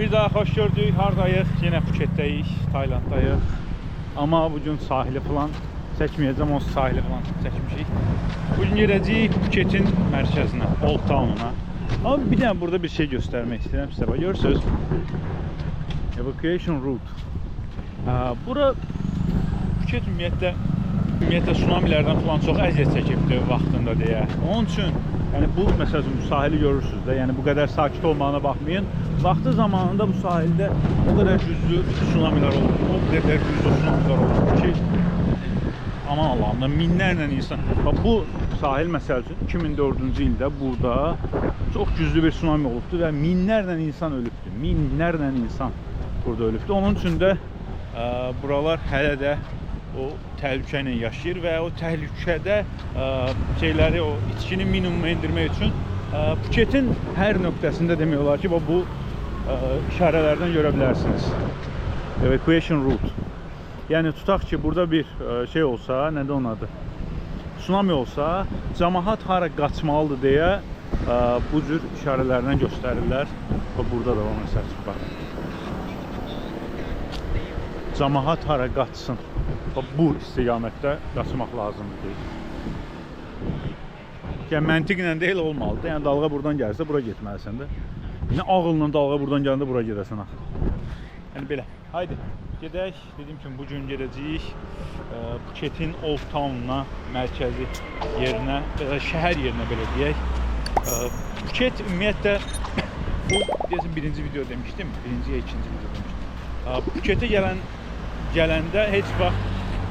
Bir daha hoş gördük. Hardayıq? Yine Phuketdəyik, Taylanddayıq. Ama bugün sahili falan çəkməyəcəm, o sahili falan çəkmişik. Bugün gedəcəyik Phuketin mərkəzinə, Old Town'una. Ama bir dənə burada bir şey göstermek istedim size. Bak, görürsünüz. Evacuation route. Bura Phuket ümumiyyətlə tsunamilərdən falan çox əziyyət çəkibdi vaxtında deyə. Onun üçün yani bu mesela bu sahili görürsünüz de, yani bu kadar sakit olmağına bakmayın. Vakti zamanında bu sahilde o kadar güçlü tsunamiler oldu, o kadar güçlü tsunamiler oldu ki aman Allah'ım, minlərlə insan. Bu sahil mesela 2004-cü ildə burada çok güçlü bir tsunami olubdu ve minlərlə insan ölübdü. Minlərlə insan burada ölübdü. Onun üçün də buralar hələ də o təhlükə ilə yaşayır və o təhlükədə şeyləri, o içkini minimuma indirmək üçün Phuketin hər nöqtəsində demək olar ki, bu işarələrdən görə bilərsiniz. Evacuation route. Yəni tutaq ki, burada bir şey olsa, nədir onun adı? Tsunami olsa, cəmaət hara qaçmalıdır deyə bu cür işarələrdən göstərirlər. Burada da var məsəl üçün, bax. Cəmaət hara qaçsın. Bu istiqamətdə qaçmaq lazımdır. Yəni məntiqlə deyil, olmalıdır. Yəni dalğa buradan gəlsə bura getməlisən də. Yəni ağılla dalğa buradan gələndə bura gedəsən axı. Yəni belə. Haydi gedək. Dediyim kimi bu gün gedəcəyik Phuketin Old Town'una, mərkəzi yerinə, şəhər yerinə belə deyək. Phuket ümumiyyətlə bu deyəsən birinci video demişdim, birinci ya ikinci video demişdim. Phuketə gələndə heç vaxt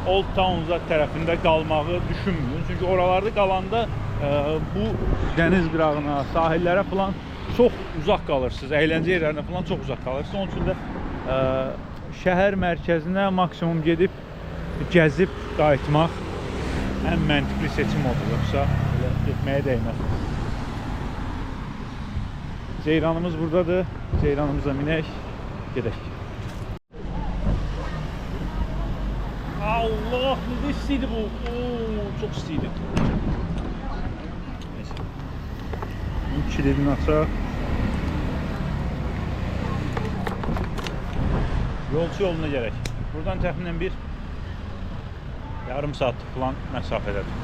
Old Town tərəfində qalmağı düşünməyin. Çünki oralarda qalanda bu dəniz qırağına, sahillərə falan çox uzaq qalırsınız. Əyləncə yerlərinə falan çox uzaq qalırsınız. Onun üçün də şəhər mərkəzinə maksimum gedib, gəzib qayıtmaq ən məntiqli seçim olur. Yoxsa getməyə dəyməz. Ceyranımız buradadır. Ceyranımıza minək, gedək. Allah, ne istiydi bu? Oo, çok istiydi. Neyse. Bunun kilidini açaq. Yolçu yoluna gerek. Buradan təxminən bir yarım saat falan məsafədədir.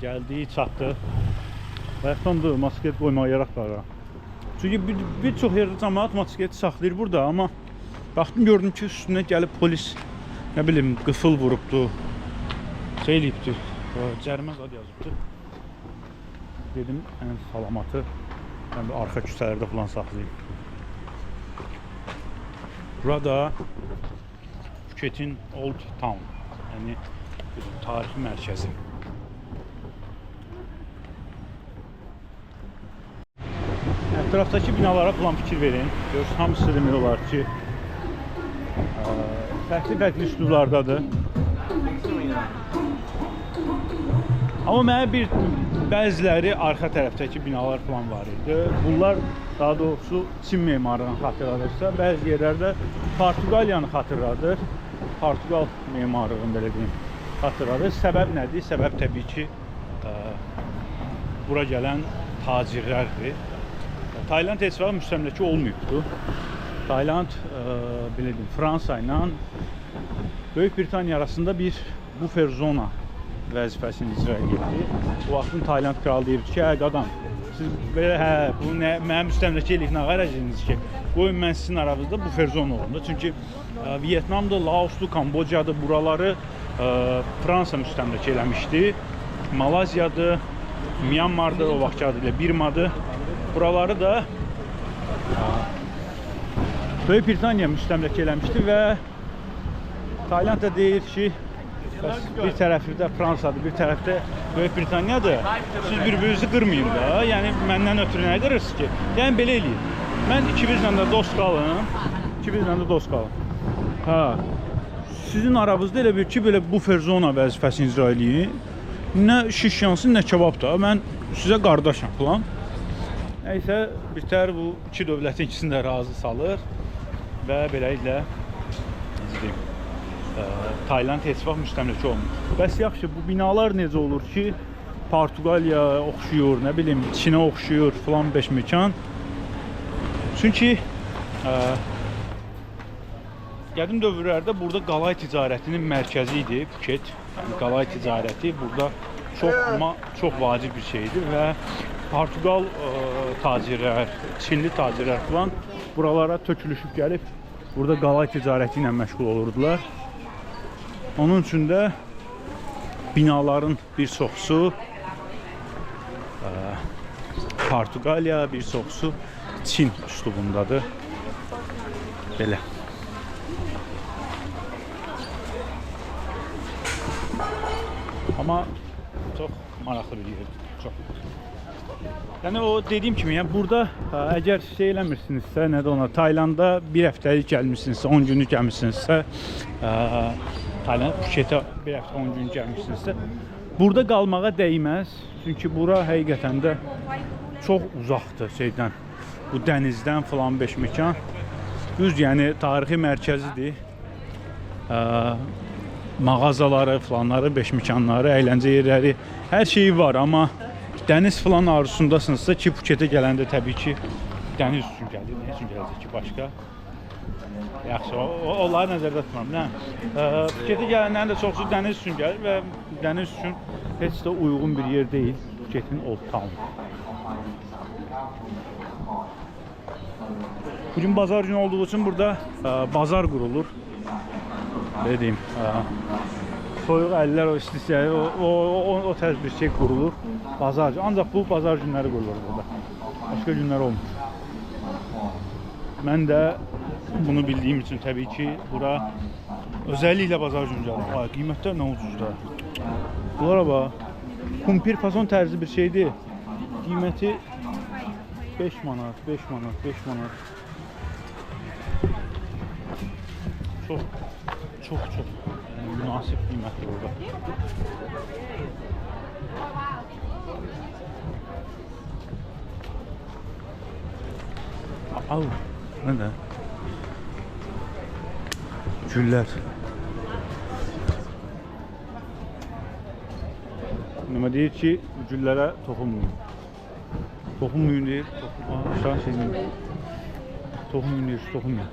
Gəldik, çatdıq. Bayaqdandır, masket qoymağa yaraq var. Çünki bir çox yerdə cəmaət masketi saxlayır burada, amma baxdım, gördüm ki, üstüne gəlib polis, nə bilim, qıfıl vurubdu, şey eləyibdi, cərimə zad yazıbdı. Dedim, ən salamatı, yəni arxa küçələrdə falan saxlayayım. Burada Phuketin Old Town, yəni tarixi mərkəzi. Ətrafdakı binalara falan fikir verin. Görürsünüz, hamısı demək olar ki, fərqli üslublardadır. Amma mənə bəziləri arxa tərəfdəki binalar falan var idi. Bunlar daha doğrusu Çin memarlığını xatırladırsa, bəzi yerlərdə Portuqaliyanı xatırladır. Portuqal memarlığını belə deyim, xatırladır. Səbəb nədir? Səbəb təbii ki, bura gələn tacirlərdir. Tayland heç vaxt müstəmləkə olmayıbdı. Tayland belə deyim, Fransa ilə Böyük Britaniya arasında bir buffer zona vəzifəsini icra edirdi. O vaxtın Tayland kralı deyirdi ki, qadam, siz belə, bu mənim müstəmləkə eləyik, nə qaracaqsınız ki, qoyun mən sizin aranızda buffer zona olundu. Çünki Vietnamda, Laoslu, Kambocadı buraları Fransa müstəmləkə eləmişdi. Malazyadı, Myanmar'da, o vaxtki adı ilə Birmadı. Buraları da Böyük Britaniya müstəmləkə eləmişdi və Tayland da deyir ki, bir tərəfdə Fransadır, bir tərəfdə Böyük Britaniyadır. Siz bir-birinizi qırmayın da, yəni məndən ötürü nə edirsiniz ki? Yəni belə eləyin. Mən ikimizlə də dost qalın. Sizin aranızda elə bir ki, belə buffer zona vəzifəsini icra eləyin. Nə şiş yansın, nə kebab da. Mən sizə qardaşam falan. Nəysə, bitər, bu iki dövlətin ikisini də razı salır və beləliklə Tayland heç vaxt müstəmləkə olmur. Bəs yaxşı, bu binalar necə olur ki, Portuqaliya oxşuyur, nə bilim, Çinə oxşuyur filan beş mekan. Çünki qədim dövrlərdə burada qalay ticarətinin mərkəzi idi Phuket. Yəni qalay ticarəti burada çox vacib bir şeydir və Portugal tacirlər, Çinli tacirlər falan buralara tökülüşüb gəlib burada qalay ticarəti ilə məşğul olurdular. Onun üçün də binaların bir çoxusu Portuqaliya, bir çoxusu Çin üslubundadır. Belə. Amma çox maraqlı bir yerdir. Çox. Yəni o dediyim kimi, yəni burada əgər şey eləmirsinizsə, nədir ona, Taylanda bir həftəlik gəlmişsinizsə, 10 günlük gəlmişsinizsə, Taylanda Phuketə bir həftə 10 gün gəlmişsinizsə, burada qalmağa dəyməz. Çünki bura həqiqətən də çox uzaqdır şeydən, bu dənizdən falan beşməkan. Düz, yəni tarixi mərkəzidir. Mağazaları, falanları, beşməkanları, əyləncə yerləri, hər şeyi var. Amma dəniz falan arzusundasınızsa ki, Phuketə gələndə təbii ki, dəniz üçün gəlir. Nə üçün gələcək ki, başqa? Yaxşı, onları nəzərdə tutmam. Phuketə gələnlərin də çoxsu dəniz üçün gəlir və dəniz üçün heç də uyğun bir yer deyil Phuketin Old Town. Bugün bazar günü olduğu için burada bazar qurulur. Belə deyim, soyuq əllər, o istisiyyə, o tərz bir şey qurulur. Bazar günü. Ancaq bu bazar günləri qurulur burada. Başqa günlər olmur. Mən də bunu bildiyim için təbii ki, bura özelliklə bazar günü gəlir. Ay, qiymətlər nə ucuzda. Bunlara bax, kumpir fason tərzi bir şeydir. Qiyməti 5 manat, 5 manat, 5 manat. Çok münasip qiymətli burada. Au, nə? Güllər. Amma deyir ki, güllərə toxunmayın. Toxunmayın deyir. Aşağı şey deyir. Toxunmayın deyir, toxunmayın.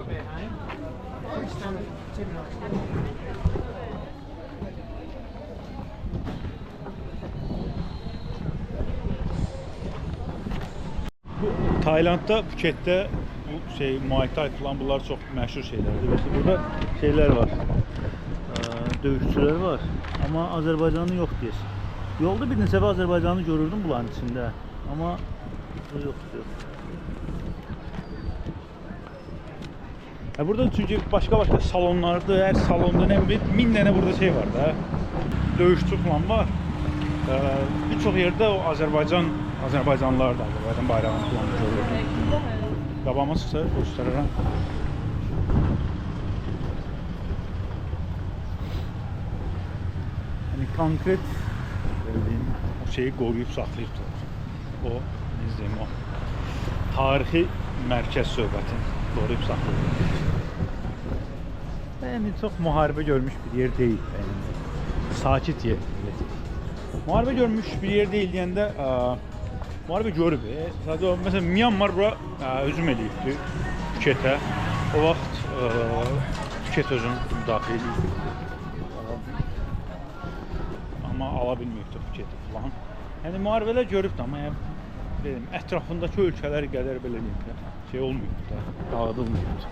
Taylandda, Phuketdə bu şey Muay Thai falan bunlar çox məşhur şeylərdir. Burada şeylər var. Döyüşçülər var. Amma Azərbaycanlı yox deyəsən. Yolda bir neçə Azərbaycanlı görürdüm bunların içində. Amma bu yoxdur. Burada çünkü başka salonlardı, her salonda ne bileyim 1000 tane burada şey var da, dövüşçü falan var. Birçok yerde o Azerbaycanlılar da, Azerbaycan bayrağını falan görüyorum. Qabağıma çıxsa göstərirəm. Yani konkret o şeyi qoruyub saxlayıblar. O, izləyim o. Tarixi mərkəz söhbətin qoruyub saxlayıblar. Yani çok muharebe görmüş bir yer değil. Yani sakit yer. Muharebe görmüş bir yer değil diyende muharebe görüb. Sadece mesela Myanmar bura hücum edibdi Phuketə. O vaxt Phuket özünü müdafiə edib. Amma ala bilməyibdi Phuketə falan. Yani muharebelər görübdü amma yani, ətrafındakı ölkələr qədər belə deyim, şey olmayıbdı, dağıdılmayıbdı.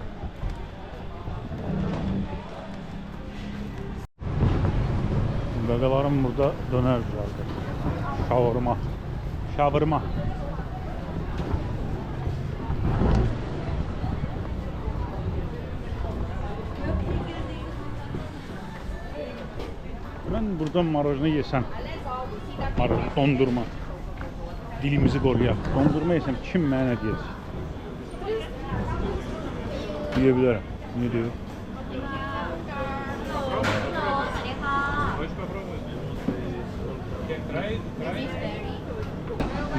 Qaqalarım burada dönər düzəldir. Şavırma. Ben buradan marojna yesem, dondurma, dilimizi qoruyak. Dondurma yesem kim mənə nə deyəcək? Yiyebilirim. Ne diyor?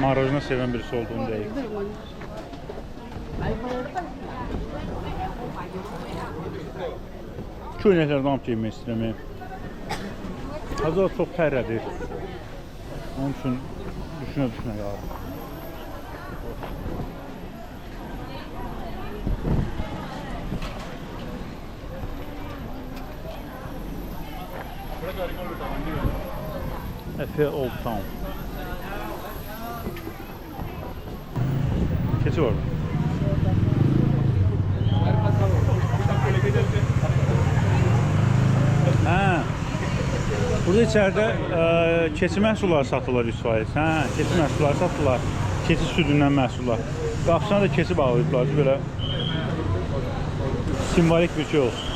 Marojna seven birisi olduğunu değil. Köynəklərdən alıp yemək istəməyim. Hazır çox tərədir. Onun üçün düşünə qalır. Cafe Old Town. Keçi var. Hə. Burada içəridə keçi məhsulları satılır 100%. Hə, keçi məhsulları satılır. Keçi südündən məhsullar. Qapısına da keçi bağlayıblar ki, belə simvolik bir şey olsun.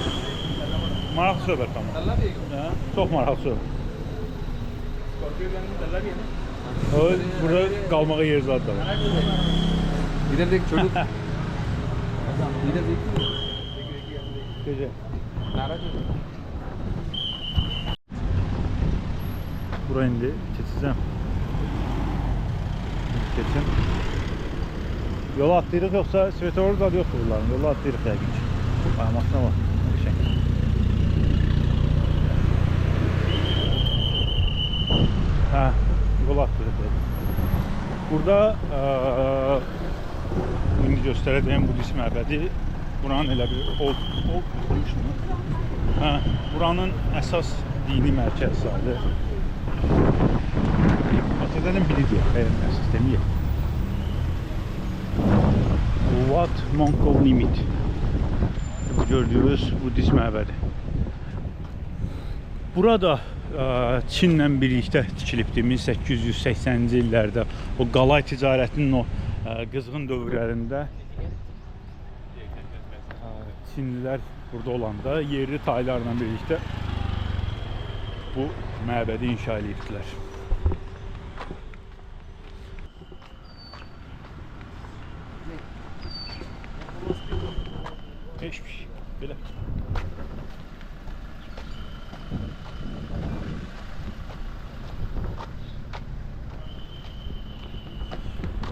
Maraqlı söhbət amma. Hə, çox maraqlı söhbət. Burada qalmağa yer zad da var. İleride çocuk. İleride Gece. Buraya indi keçəcəm. Keçin. Yola atlayırıq yoxsa svetofor zad yoxdur bunların. Yola atlayırıq yəqin ki. Aymasına var. Hə, yola atlayırıq. Burada indi göstərəcəyim Budist məbədi. Buranın elə bir oturmuşdur. Hə, buranın əsas dini mərkəzi sayılır. Ötədən biri deyək, əsas deməyək. Wat Mongol Limit. Gördüyünüz Budist məbədi. Burada Çinlə birlikdə tikilibdir 1880-ci illərdə. O qalay ticarətinin o qızğın dövrlərində Çinlilər burada olanda yerli taylarla birlikdə bu məbədi inşa edirdilər. Heç bir şey, belə.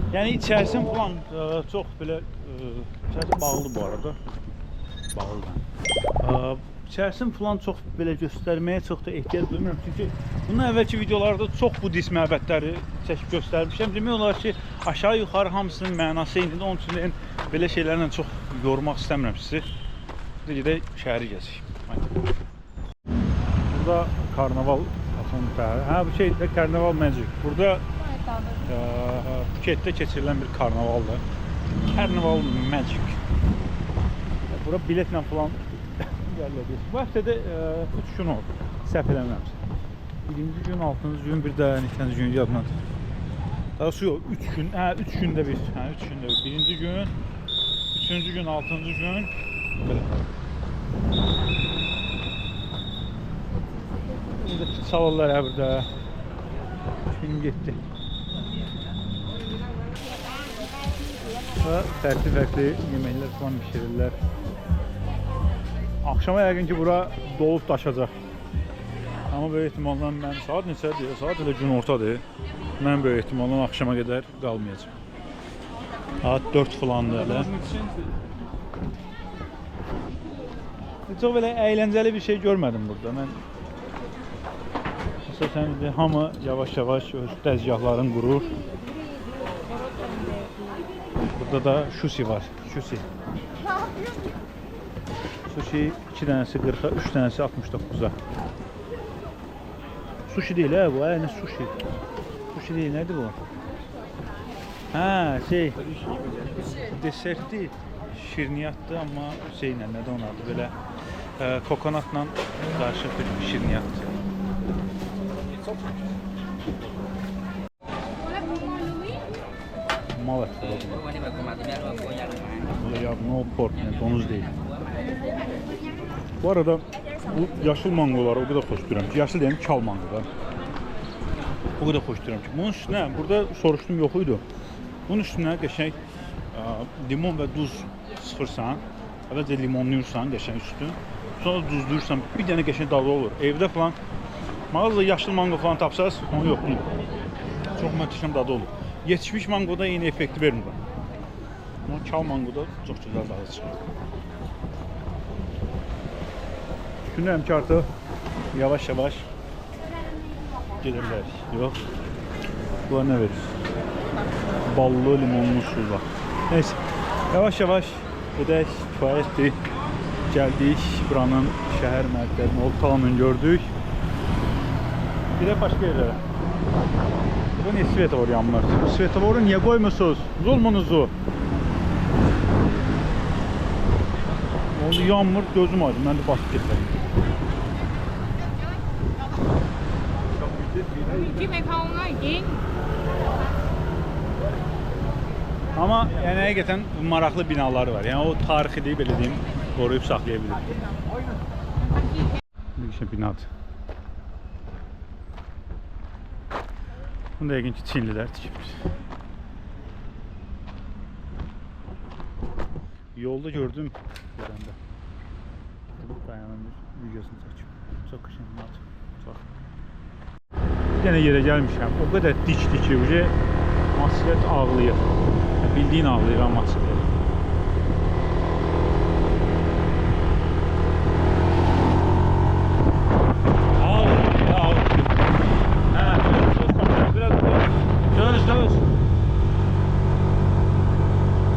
Yəni içərisin falan çox belə içərisi bağlı bu arada. Bağlıdır. İçərisin falan çox belə göstərməyə çox da ehtiyac duymuram. Çünki bunun əvvəlki videolarda çox Budist məbədləri çəkib göstərmişəm. Demək olar ki, aşağı yuxarı hamısının mənası eynidir. Onun üçün belə şeylərlə çox yormaq istəmirəm sizi. Burada gedək şəhəri gəzək. Burada karnaval hə bu şey də Carnival Magic. Burada Phuketdə keçirilən bir karnavaldır. Carnival Magic. Bura biletlə falan gələcək. Bu həftədə 3 gün oldu. Səhv eləmirəmsə. 1-ci gün, 6-cı gün, bir də neçənci gün yadımdadır. Daha doğrusu yox, 3 gün, 3 gündə bir. Hə, 3 gündə bir. 1-ci gün, 3-cü gün, 6-cı gün belə. Burada çalırlar ya burada. Film getdi. Fərqli yeməklər falan pişirirlər. Axşama yəqin ki, bura dolub daşacaq. Amma böyük ehtimalla mən saat neçədir? Saat elə gün ortadır. Mən böyük ehtimalla axşama qədər qalmayacağım. Saat 4 falandır elə. Çox belə əyləncəli bir şey görmədim burada. Mən əsasən hamı yavaş-yavaş öz dəzgahlarını qurur. Burada da şusi var. Şusi. Sushi 2 dənəsi 40'a, 3 dənəsi 69'a. Sushi değil ha bu, ne sushi? Sushi değil, nedir bu? Ha şey, desert değil, şirniyattı ama şeyle, nədir onun adı, böyle kokonatla karışık bir şirniyattı. Mal eti var. Ya no pork, yani donuz değil. Bu arada bu yaşıl mangoları o kadar xoş görürəm ki, yaşıl deyim, çal mangolar. O kadar xoş görürəm ki, bunun üstünə, burada soruşdum yox idi. Bunun üstünə qəşəng limon və duz sıxırsan, əvvəlcə limonluyursan qəşəng üstün, sonra duzluyursan, bir dənə qəşəng dadı olur. Evdə falan, mağazada yaşıl mango falan tapsaz, onu yoxlayın. Çox möhtəşəm dadı olur. Yetişmiş mangoda eyni effekti vermir. Ama çal mangoda çox gözəl dadı çıxır. Düşünürəm ki, artıq yavaş-yavaş gedirlər. Yox. Bunlar nə verir? Ballı, limonlu su var. Neyse, yavaş-yavaş gedək, kifayətdir. Gəldik buranın şəhər mərkəzini, Old Town'u gördük. Bir də başqa yerlərə. Bu ne svetofor yanmır? Svetoforu niye koymuşsunuz? Zulmunuzu. Oldu yanmır, gözüm acı. Ben de basıp getireyim. คิดไม่เข้าง่ายจริง Ama yani hakikaten maraqlı binaları var. Yani o tarihi deyip belə deyim, qoruyub saxlayabilir. Bir binadır. Bunu da yəqin ki Çinlilər tikibdir. Yolda gördüm görəndə. Dayanın bir videosunu çəkib. Çox qəşəng binadır. Çox. Bir dənə yerə gəlmişəm. O qədər dikdir ki, Moskva ağlayır. Bildiğin ağlayır ama Moskva.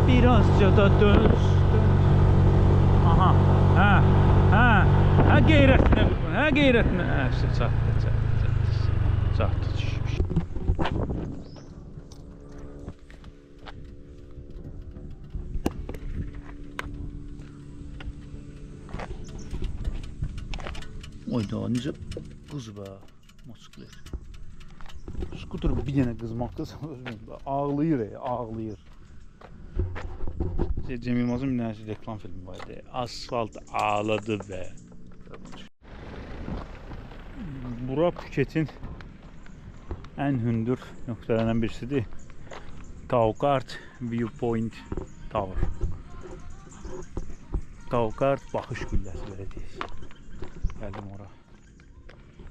Birazca da döz. Aha. Ha gayretine. Ha gayretine. Sahte. Oyda necə qız be, Moskva. Skuter bir dənə qızmaqda ağlayır, ağlayır. Cem Yılmaz'ın bir dənə reklam filmi vardı. Asfalt ağladı be. Bura Phuket'in en hündür noktalarından birisidir. Taokart Viewpoint Tower. Taokart baxış qülləsi belə deyək. Geldim ora.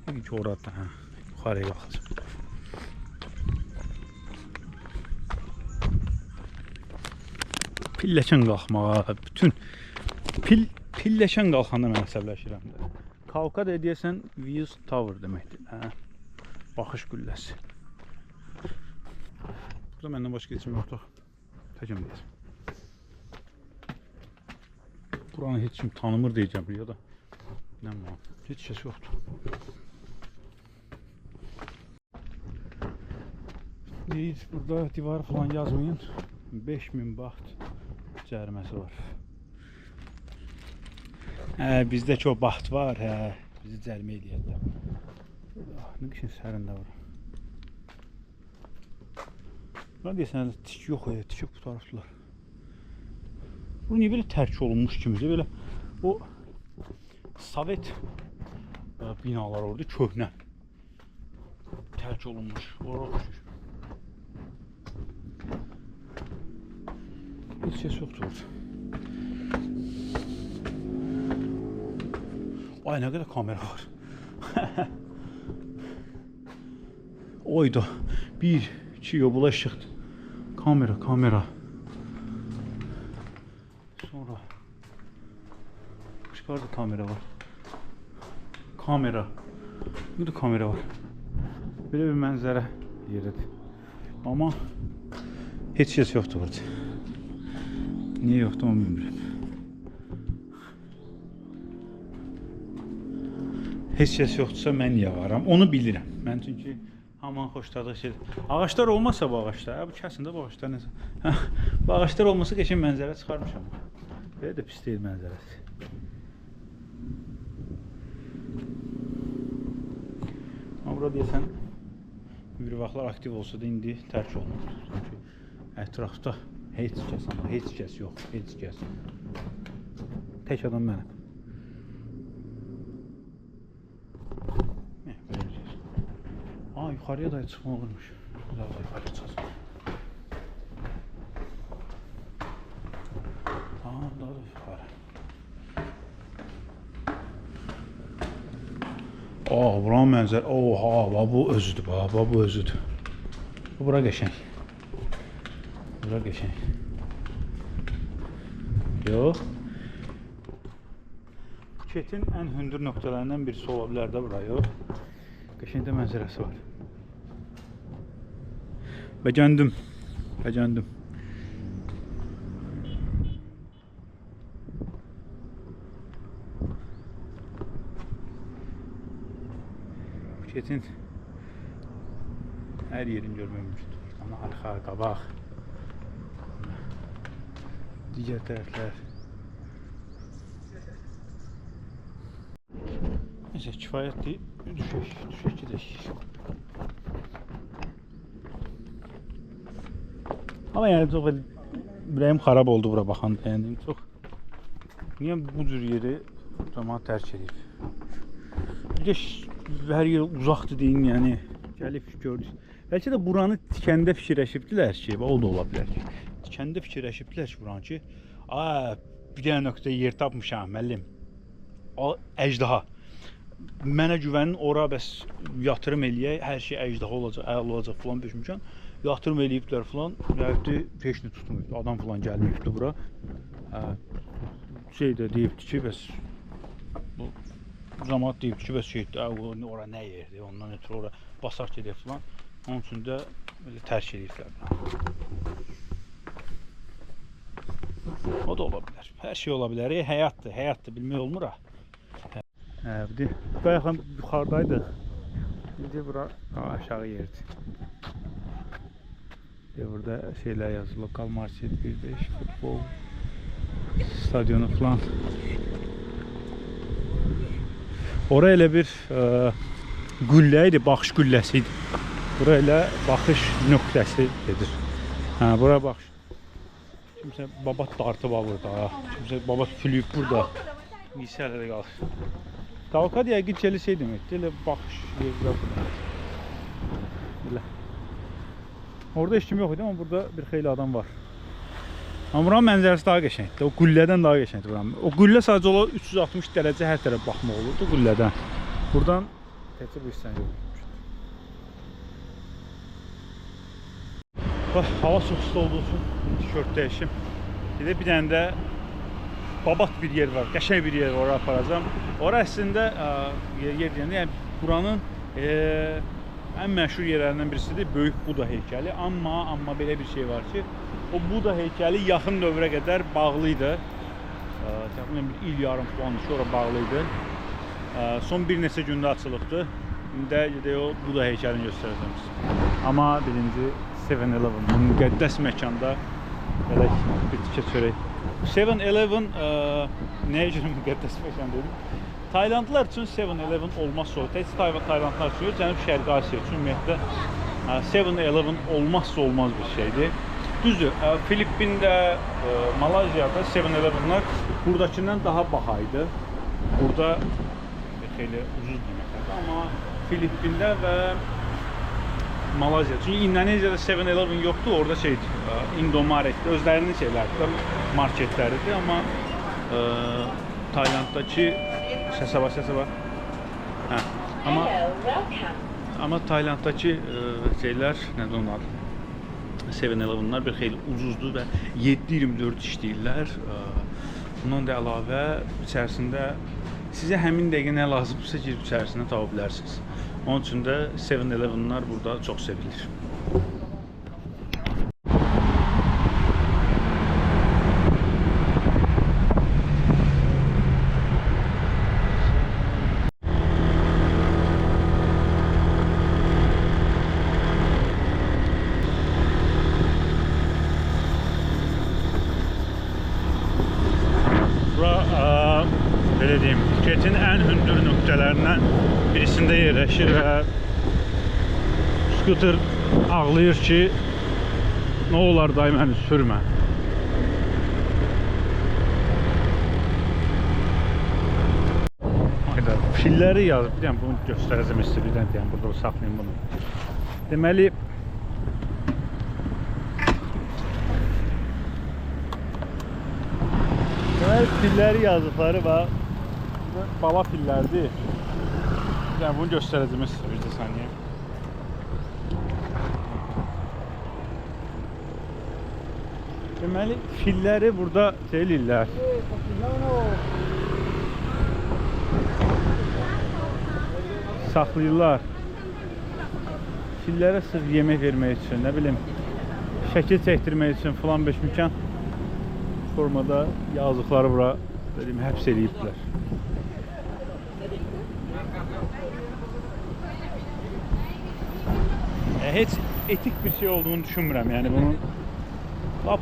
Peki ki orada ha. Yukarıya bakacağım. Pilleşen qalxmağa, bütün pilleşen qalxanda mən əsəbləşirəm də. Kauka da deyəsən Views Tower deməkdir. Hə. Baxış qülləsi. Burada məndən başqa heç kim yoxdur. Təkəm deyəcəm. Buranı heç kim tanımır deyəcəm ya da. Ne var? Hiç ses yoktu. Hiç burada divar falan yazmayın. 5000 baht cəriməsi var. Bizdə çox baht var. Bizi cərimə eləyirlər. Ne qədər sərində var. Buna deyəsən tik yox, tikib qutarıbdılar. Bu niyə belə tərk olunmuş kimidir? Belə o Sovet binalar orada köhnə tərk olunmuş. Ora oxşur. Heç ses yoxdur orada. Ay, nə qədər kamera var. Oyda 1, 2 yobula işıqdır. Kamera. Sonra başqa da kamera var. Burada kamera var. Böyle bir mənzərə yeridir. Ama heç ses yoxdur burada. Niye yoxdur onu bilmirəm. Heç ses yoxdursa mən niyə varam? Onu bilirəm. Mən çünki haman xoşladığım şey. Ağaçlar olmasa bu ağaçlar, bu kəsin də bu ağaçlar nəsə. Bu ağaçlar olmasa qəşəng mənzərə çıxarmışam. Belə də pis deyil mənzərəsi. Burada deyəsən bir vaxtlar aktiv olsa da indi tərk olunur. Çünki ətrafda heç kəs yox, heç kəs. Tək adam mənim. Yuxarıya da çıxma olurmuş. Güzel yuxarıya çıxacaq. Daha da yuxarı. Buranın mənzər. Oha, bu özüdür, bu özüdür. Bura qəşəng. Yox. Phuket'in ən hündür nöqtələrindən birisi ola bilər də bura, yox. Qəşəng də mənzərəsi var. Beğendim. Phuket'in Hər yerini görmək mümkündür. Buradan arxa, qabaq. Digər tərəflər. Neyse, kifayətdir. Düşək gedək. Ama yani çok ürəyim xarab oldu bura baxanda. Yəni çox niyə bu cür yeri cəmaət tərk edib? Bir də hər yer uzaqdır deyin, yəni gəlib gördük. Bəlkə də buranı tikəndə fikirləşibdilər ki, o da ola bilər ki. Tikəndə fikirləşibdilər ki, buranı ki, bir dənə nöqtə yer tapmışam, müəllim. Əjdaha. Mənə güvənin, ora bəs yatırım eləyək, hər şey əjdaha olacaq, əl olacaq falan düşmüşəm. Yatırım eləyiblər falan, rəvdi peşini tutmuyubdu, adam falan gəlməyibdi bura. Şey də deyibdi ki, bəs bu cəmaət deyibdi ki, bəs şeydir, ora nə yerdir, ondan ötürü ora basaq gedək falan. Onun üçün də belə tərk ediblər. O da ola bilər, hər şey ola bilər, həyatdır, bilmək olmur ha. Bayaqdan yuxarıdaydıq. İndi bura aşağı yerdir. Burada şeyler yazıyor. Lokal market 1-5 futbol stadyonu falan. Oraya elə bir güllə idi, baxış gülləsi idi. Bura elə baxış nöqtəsi gedir. Bura baxış. Kimsə babat dartıb alır da. Kimsə babat fülüyüb burada. Misal elə qalır. Tavka diye gidəcəli şey deməkdir. Elə baxış yerdə. Elə. Orada heç kim yox idi, amma burada bir xeyli adam var. Amma buranın mənzərəsi daha qəşəngdir. O qüllədən daha qəşəngdir buranın. O qüllə sadəcə olaraq 360 dərəcə hər tərəf baxmaq olurdu qüllədən. Buradan təkcə bu hissəni görürük. Hava çox isti olduğu üçün tişört dəyişim. Bir dənə də babat bir yer var, qəşəng bir yer var, oraya aparacağım. Ora əslində yer deyəndə, yəni buranın ən məşhur yerlərindən birisidir Böyük Buda heykəli. Amma belə bir şey var ki, o Buda heykəli yaxın dövrə qədər bağlıydı. Təxminən bir il yarım falan ki, ora bağlıydı. Son bir neçə gündə açılıbdı. İndi o Buda heykəlini göstərəcəm sizə. Amma birinci 7-Eleven, bu müqəddəs məkanda belə bir tikə çörək. 7-Eleven nəyə görə müqəddəs məkan dedim? Taylandlılar üçün 7-Eleven olmazsa olur. Tək Taylandlılar üçün yox, Cənub-Şərqi Asiya üçün ümumiyyətlə 7-Eleven olmazsa olmaz bir şeydir. Düzdür, Filippində, Malayziyada 7-Eleven'lar buradakindən daha bahaydı. Burada xeyli ucuz deməkdir, amma Filippində və Malayziya. Çünki İndoneziyada 7-Eleven yoxdur, orada şeydir, Indomaret'dir, özlərinin şeylərdir, marketləridir, amma Taylanddakı səsə var. Amma Taylanddakı şeylər, nədir onlar? 7-Eleven'lar bir xeyli ucuzdur və 7-24 işləyirlər. Bundan da əlavə içərisində sizə həmin dəqiqə nə lazımsa girib içərisində tapa bilərsiniz. Onun üçün də 7-Eleven'lar burada çox sevilir. Belə deyim, Phuketin ən hündür nöqtələrindən birisində yerləşir və skuter ağlayır ki, nə olar dayı məni sürmə. Filləri yazıb, bir dənə bunu göstərəcəm sizə, bir dənə deyəm, burada saxlayayım bunu. Deməli, filləri yazıqları var. Bala fillərdir. Yəni bunu göstərəcəm sizə bir də saniyə. Deməli, filləri burada deyirlər. Saxlayırlar. Fillərə sırf yemək vermək üçün, nə bilim, şəkil çəkdirmək üçün filan beşmükən formada yazıqları bura həbs ediblər. Heç etik bir şey olduğunu düşünmürəm. Yəni bunun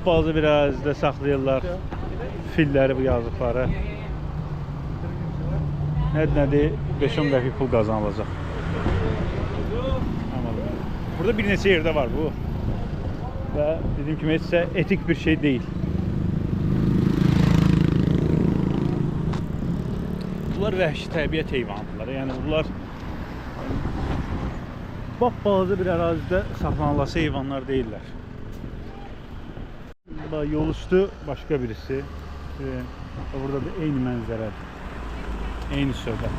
bazı bir ərazidə saxlayırlar filləri, bu yazıqları. Nədir? 5-10 qəpik pul qazanılacaq. Burada bir neçə yerdə var bu. Və dediyim kimi heç etik bir şey deyil. Bunlar vəhşi təbiət heyvanları. Yəni bunlar balaca bir ərazidə saxlanılası heyvanlar deyirlər. Yol üstü başqa birisi. Burada da eyni mənzərədir. Eyni söhbət.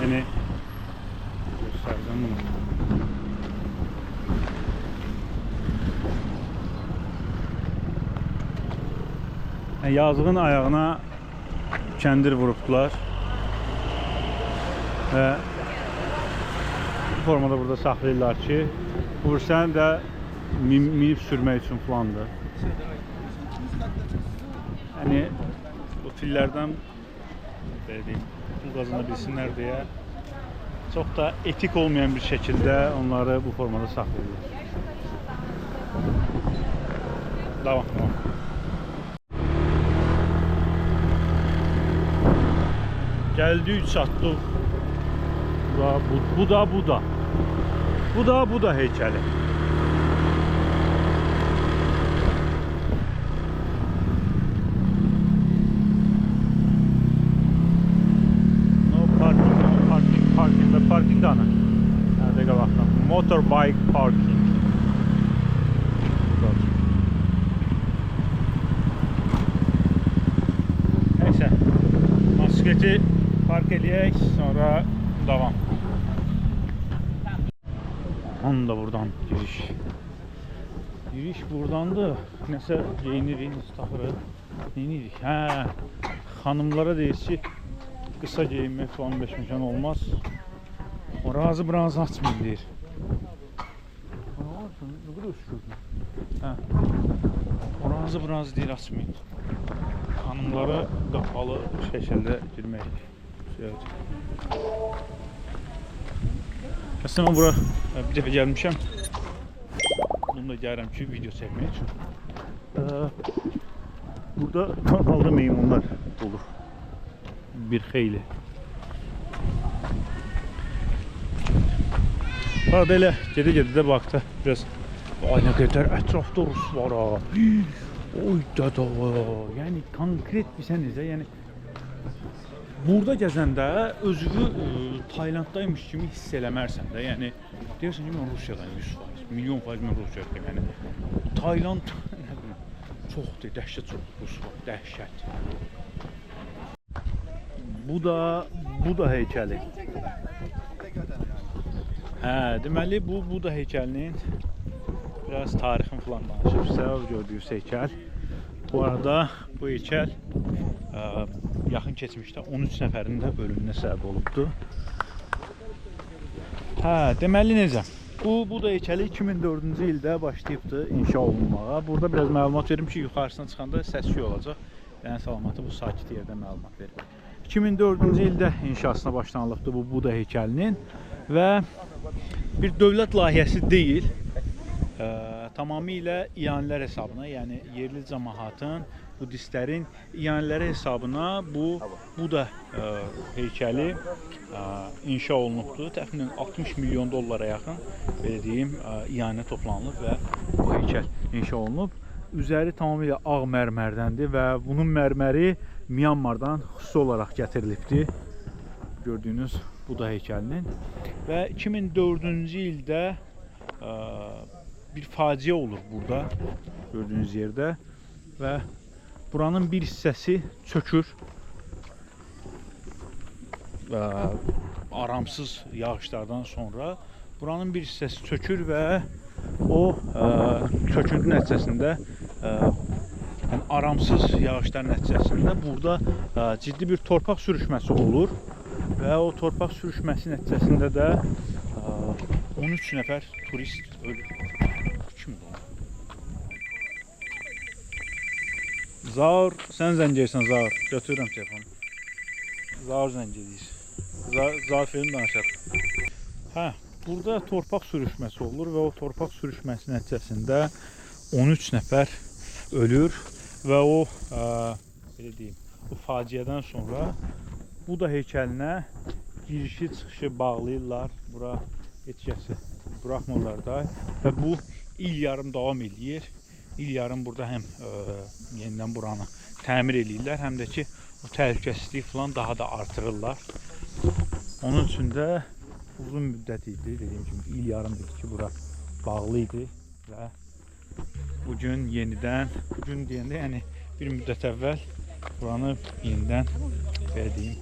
Yəni göstərəcəm bunu. Yazığın ayağına kəndir vurubdular. Və bu formada burada saxlayırlar ki, vursan da minib sürmək üçün falandır. Yəni bu fillərdən pul qazana bilsinlər deyə çox da etik olmayan bir şəkildə onları bu formada saxlayırlar. Davam. Gəldik, çatdıq. Bu da heykəli. Parking ana. Nerede qalaqdan? Motorbike parking. Neyse. Motosikleti park edək, sonra devam. Onu da buradan giriş. Giriş buradandır. Nəsə geyinirik, nəsə taxırıq. Neyinirik? Xanımlara deyir ki, qısa geyinmək falan beşmişən olmaz. O razı açmayın deyir. Ne kadar üşürdün? O razı deyir açmayın. Hanımlara qapalı şəkildə girmək. Aslında ben bura bir dəfə gəlmişəm. Bununla gəlirəm ki, video çəkmək üçün. Burada kanalda meymunlar olur. Bir xeyli. Arada elə gedə-gedə də baxdı. Biraz ay nə qədər ətrafda rus var ha. Oy dada. Yəni konkret bir sənizə, yəni burada gəzəndə özünü Taylanddaymış kimi hiss eləmərsən də. Yəni deyirsən ki, mən Rusiyadayım 100%, milyon faiz mən Rusiyadayım. Yəni Tayland çoxdur, dəhşət çox rus var, dəhşət. Bu da heykəli. Deməli bu da heykəlinin biraz tarixin falan danışırsa, gördüyünüz heykəl. Bu arada bu heykəl yaxın keçmişdə 13 nəfərin də ölümünə səbəb olubdu. Deməli necə? Bu da heykəli 2004-cü ildə başlayıbdı inşa olunmağa. Burada biraz məlumat verim ki, yuxarısına çıxanda səs-küy olacaq. Yəni salamatı bu sakit yerdə məlumat verir. 2004-cü ildə inşasına başlanılıbdı bu da heykəlinin və bir dövlət layihəsi deyil, tamamilə iyanilər hesabına, yəni yerli cəmaatın, budistlərin iyanləri hesabına bu da heykəli inşa olunubdur. Təxminən 60 milyon dollara yaxın, belə deyim, iyanə toplanılıb və bu heykəl inşa olunub. Üzəri tamamilə ağ mərmərdəndir və bunun mərməri Myanmardan xüsusi olaraq gətirilibdir. Gördüyünüz bu da heykəlinin. Və 2004-cü ildə bir faciə olur burada, gördüyünüz yerdə. Və buranın bir hissəsi çökür. Aramsız yağışlardan sonra buranın bir hissəsi çökür və o çöküntü nəticəsində aramsız yağışlar nəticəsində burada ciddi bir torpaq sürüşməsi olur və o torpaq sürüşməsi nəticəsində də 13 nəfər turist ölür. Kimdir o? Zaur, sən zəng edirsən Zaur. Götürürəm telefonu. Zaur zəng edir. Zaur film danışar. burada torpaq sürüşməsi olur və o torpaq sürüşməsi nəticəsində 13 nəfər ölür və o belə deyim, bu faciədən sonra Buda heykəlinə girişi çıxışı bağlayırlar. Bura heç kəsi buraxmırlar da və bu il yarım davam edir. İl yarım burada həm yenidən buranı təmir eləyirlər, həm də ki o təhlükəsizlik falan daha da artırırlar. Onun üçün də uzun müddət idi, dediyim kimi il yarımdır ki bura bağlı idi və bugün yenidən, bugün deyəndə yəni bir müddət əvvəl buranı yenidən belə deyim,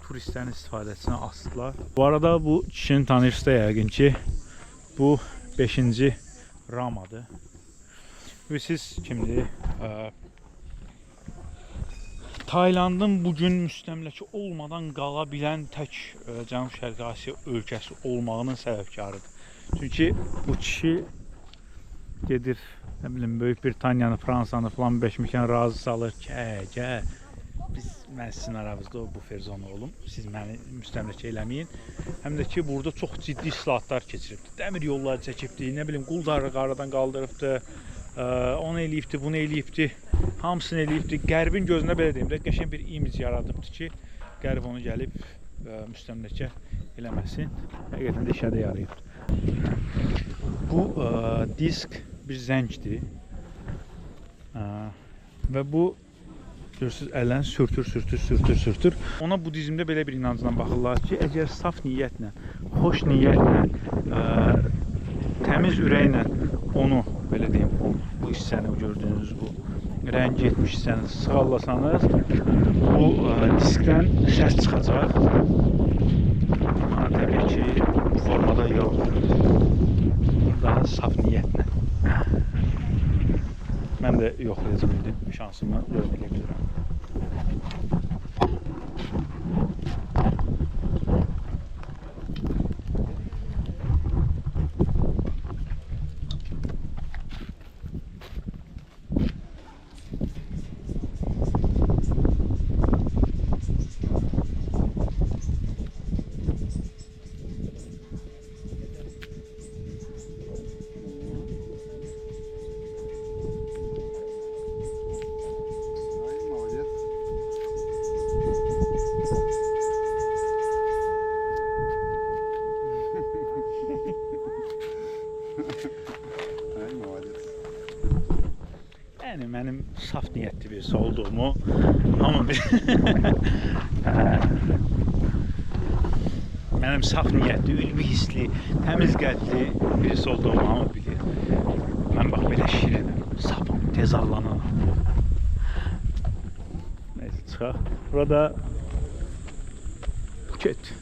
turistlərin istifadəsinə asdılar. Bu arada bu kişini tanıyırsınız yəqin ki, bu 5-ci Ramadır. Siz kimdir? Taylandın bugün müstəmləkə olmadan qala bilən tək Cənub-Şərqi Asiya ölkəsi olmağının səbəbkarıdır. Çünki bu kişi gedir, nə bilim, Böyük Britaniyanı, Fransanı falan beşmişən razı salır ki, gəl, mən sizin aranızda o buferzonu olum, siz məni müstəmləkə eləməyin. Həm də ki, burada çox ciddi islahatlar keçiribdir. Dəmir yolları çəkibdir, nə bilim, quldarı qaradan qaldırıbdır. Onu eləyibdi, bunu eləyibdi, hamısını eləyibdi. Qərbin gözünə belə deyim də, qəşəng bir imic yaradıbdır ki, Qərb onu gəlib müstəmləkə eləməsin. Həqiqətən də işə də yarayıb. Bu disk bir zəngdir və bu görürsünüz, ələn sürtür. Ona budizmdə belə bir inancdan baxırlar ki, əgər saf niyyətlə, xoş niyyətlə, təmiz ürəklə onu, belə deyim, bu hissəni, gördüyünüz bu rəng etmiş hissəni sığallasanız, bu diskdən səs çıxacaq. Amma təbii ki, bu formada yox. Daha saf niyyətlə. Mən də yoxlayacaq idim, şansımı görməyə bilirəm. Yəni mənim saf niyyətli birisi olduğumu hamı bilir. Mənim saf niyyətli, ülvi hissli, təmiz qəlbli birisi olduğumu hamı bilir. Mən bax belə şirinim, safım, tez ağlananam. Neyse, çıxaq. Burada Phuket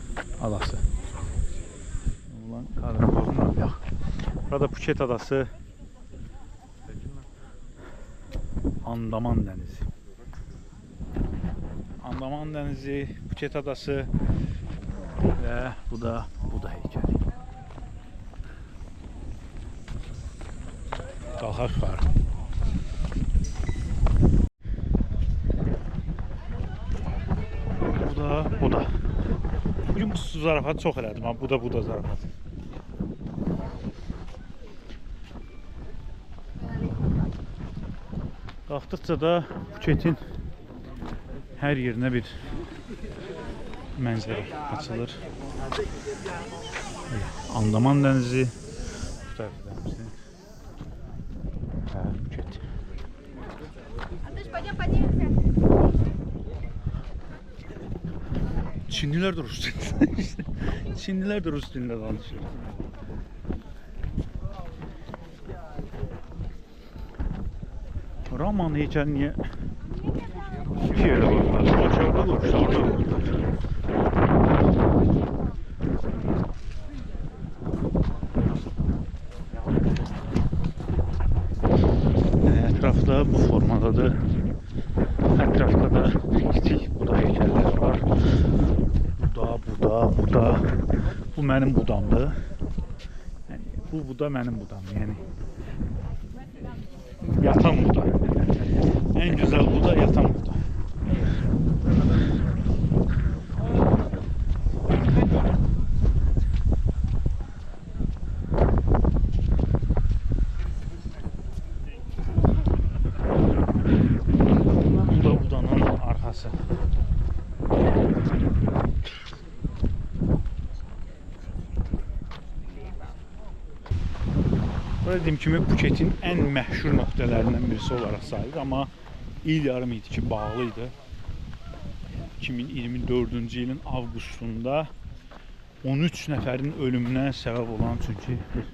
adası. Ulan kadın bozulmur, yox. Burada Phuket adası, Andaman dənizi. Andaman dənizi, Phuket adası və bu da heykəli. Qalxaq yuxarı. Bu da. Bugün bu zarafatı çox elədim, bu da zarafatı. Qalxdıqca da Phuketin hər yerinə bir mənzərə açılır. Andaman dənizi, bu tərəfdə dənizi. Phuket. Çinlilər də rus dilində. Çinlilər də rus dilində danışır. Raman heykəli niyə iki yerdə qoyurlar? Aşağıda qoyurlar, orada qoyurlar. Ətrafda bu formadadır. Ətrafda da kiçik Buda heykəllər var. Buda. Bu mənim budamdır. Yəni, bu Buda mənim budam. Yəni, yatan Buda. En güzel Buda yatan Buda. dediyim kimi Phuketin ən məşhur nöqtələrindən birisi olaraq sayılır, amma il yarım idi ki bağlı idi. 2024-cü ilin avqustunda 13 nəfərin ölümünə səbəb olan çünki bir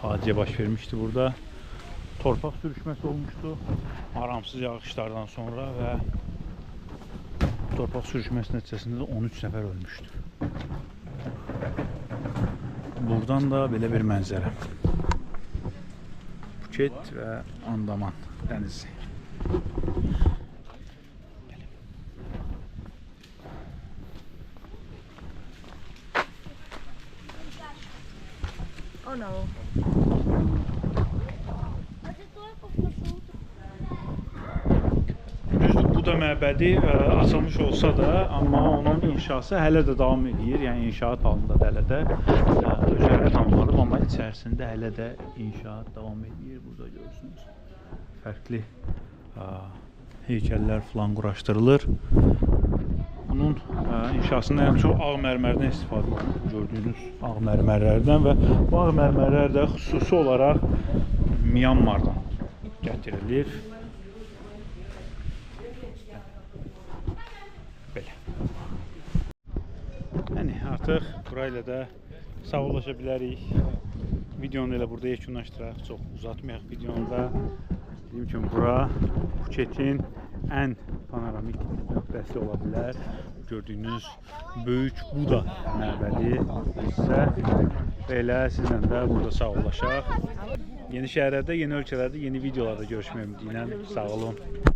hadisə baş vermişdi burada. Torpaq sürüşməsi olmuşdu aramsız yağışlardan sonra və torpaq sürüşməsi nəticəsində də 13 nəfər ölmüşdü. Buradan da belə bir mənzərə. Phuket və Andaman dənizi. Oh no. Düzdür, bu da məbədi açılmış olsa da, amma onun inşası hələ də davam edir. Yəni inşaat halında hələ də özələ tanınmadıb, amma içərisində hələ də inşaat davam edir. Burada görürsünüz. Fərqli heykəllər falan quraşdırılır. Bunun inşasında ən çox ağ mərmərdən istifadə olunur. Gördüyünüz ağ mərmərlərdən və bu ağ mərmərlər də xüsusi olaraq Myanmardan gətirilir. Belə. Yəni artıq burayla da sağollaşa bilərik. Videonu elə burada yekunlaşdıraq. Çox uzatmayaq videonu da. Dediyim kimi bura Phuketin ən panoramik nöqtəsi ola bilər. Gördüyünüz böyük Buda məbədi isə belə sizlə də burada sağollaşaq. Yeni şəhərlərdə, yeni ölkələrdə, yeni videolarda görüşmək ümidi ilə. Sağ olun.